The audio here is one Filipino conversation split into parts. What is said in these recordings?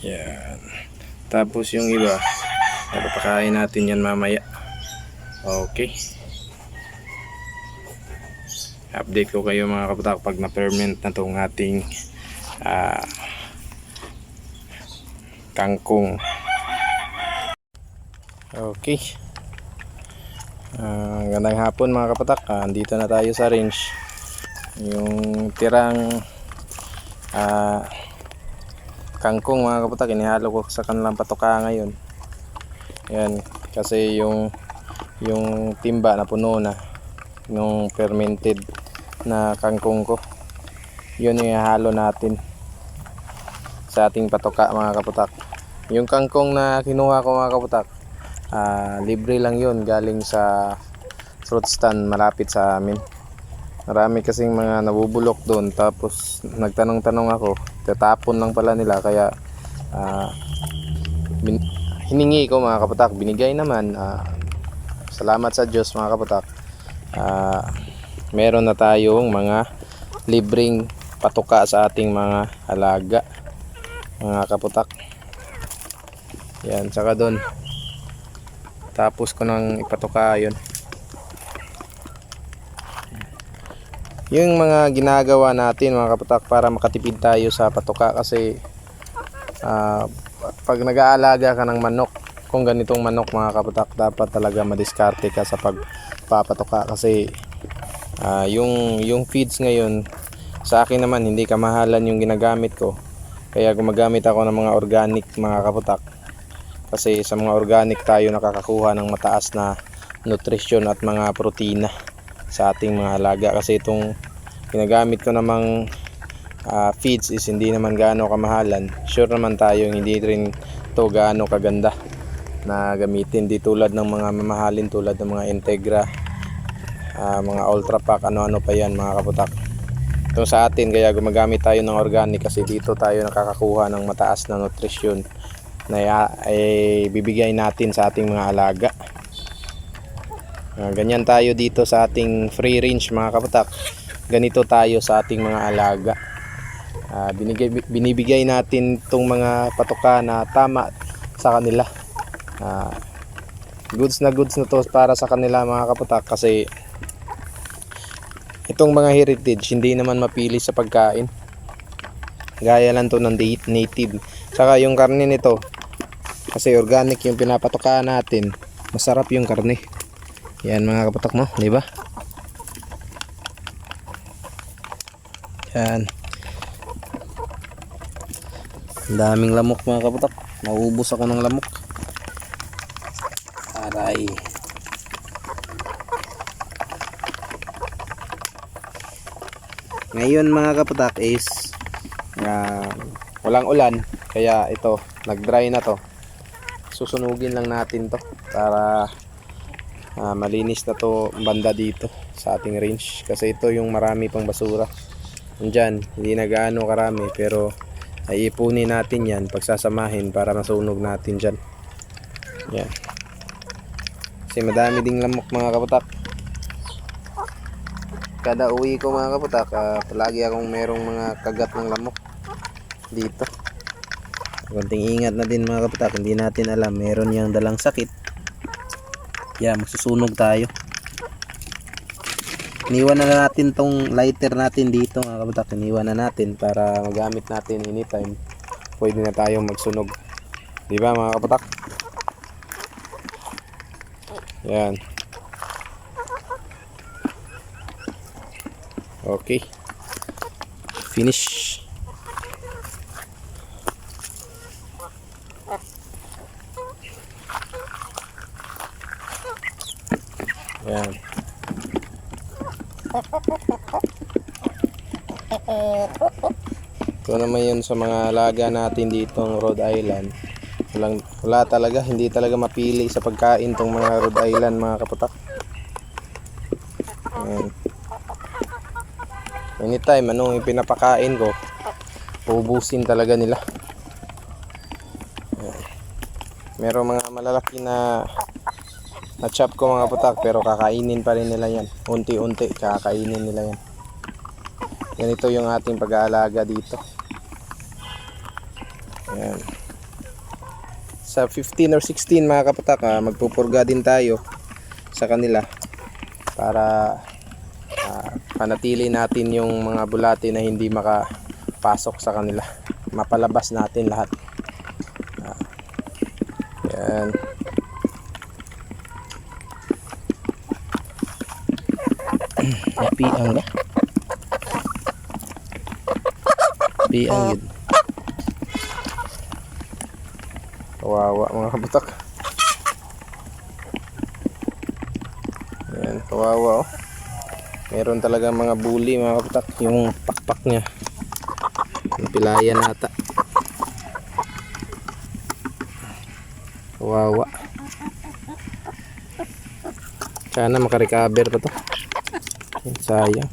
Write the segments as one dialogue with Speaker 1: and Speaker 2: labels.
Speaker 1: Yan. Tapos yung iba, papakain natin yan mamaya. Okay. Update ko kayo mga kaputak pag na-ferment na itong ating kangkong. Okay. Gandang hapon mga kaputak. Andito na tayo sa range. Yung tirang kangkong mga kaputak, inihalo ko sa kanilang patoka ngayon. Yan, kasi yung timba na puno na yung fermented na kangkong ko, yun yung ihalo natin sa ating patoka mga kaputak. Yung kangkong na kinuha ko mga kaputak, libre lang yun, galing sa fruit stand malapit sa amin. Marami kasing mga nabubulok doon, tapos nagtanong-tanong ako, tatapon lang pala nila, kaya hiningi ko mga kaputak, binigay naman. Salamat sa Diyos mga kaputak, meron na tayong mga libreng patoka sa ating mga alaga mga kaputak. Yan, saka doon tapos ko nang ipatoka yun. Yung mga ginagawa natin mga kaputak para makatipid tayo sa patoka, kasi pag nag-aalaga ka ng manok, kung ganitong manok mga kaputak, dapat talaga madiskarte ka sa pagpapatoka, kasi yung feeds ngayon sa akin naman hindi kamahalan yung ginagamit ko, kaya gumagamit ako ng mga organic mga kaputak, kasi sa mga organic tayo nakakakuha ng mataas na nutrisyon at mga protina sa ating mga alaga. Kasi itong ginagamit ko namang feeds is hindi naman gaano kamahalan. Sure naman tayo hindi rin to gaano kaganda na gamitin, di tulad ng mga mamahalin tulad ng mga Integra, mga Ultra Pack, ano-ano pa yan mga kaputak. Ito sa atin, kaya gumagamit tayo ng organic, kasi dito tayo nakakakuha ng mataas na nutrisyon na bibigay natin sa ating mga alaga. Ganyan tayo dito sa ating free range mga kaputak, ganito tayo sa ating mga alaga. Binibigay natin itong mga patoka na tama sa kanila. Goods na to para sa kanila mga kaputak, kasi itong mga heritage hindi naman mapili sa pagkain, gaya lang to ng native. Saka yung karne nito, kasi organic yung pinapatoka natin, masarap yung karne. Yan mga kaputak mo, di ba? Yan, daming lamok mga kaputak, maubos ako ng lamok. Aray. Ngayon mga kaputak is walang ulan, kaya ito nag-dry na to. Susunugin lang natin to para malinis na to banda dito sa ating range, kasi ito yung marami pang basura dyan. Hindi na gaano karami, pero iipunin natin yan, pagsasamahin para masunog natin dyan. Yan, kasi madami ding lamok mga kaputak. Kada uwi ko mga kaputak, palagi akong merong mga kagat ng lamok dito. Konting ingat na din mga kaputak, hindi natin alam, meron yang dalang sakit. Yan, magsusunog tayo. Iniwan na natin tong lighter natin dito mga kaputak, iniwan na natin para magamit natin anytime. Pwede na tayong magsunog, di ba mga kaputak? Yan. Okay, finish. Yan. Ito naman yun sa mga alaga natin dito ng Rhode Island. Wala talaga, hindi talaga mapili sa pagkain tong mga Rhode Island mga kaputak. Yan. Anytime anong pinapakain ko, uubusin talaga nila. Merong mga malalaki na chop ko mga putak, pero kakainin pa rin nila yan. Unti-unti kakainin nila yan. Ganito yung ating pag-aalaga dito. Ayan. sa 15 or 16 mga kapatak, magpupurga din tayo sa kanila para panatili natin yung mga bulati na hindi makapasok sa kanila, mapalabas natin lahat. Yan. Piang ba? Piang yun. Kawawa mga kabatak. Ayan, kawawa oh. Meron talaga mga bully mga kabatak. Yung pakpak niya. Yung pilaya nata. Kawawa. Sana makarecover pa to. Sayang.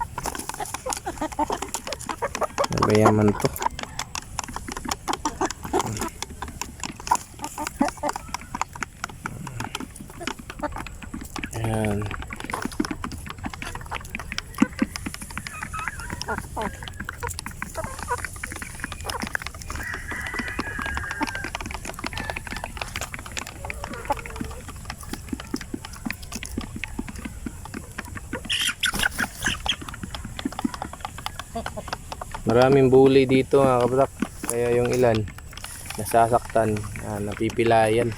Speaker 1: Nagayaman to. Ayan. Maraming bully dito mga kabatak. Kaya yung ilan nasasaktan, napipilayan.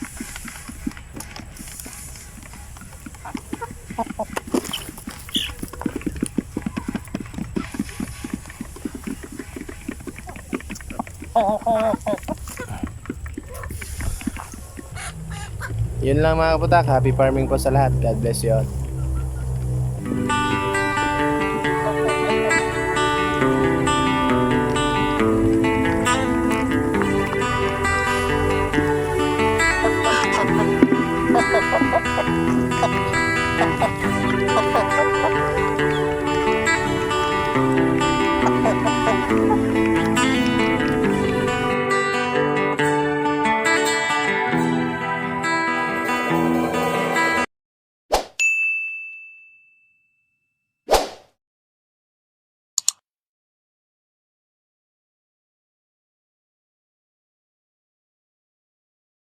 Speaker 1: Yun lang mga kabatak. Happy farming po sa lahat. God bless you all.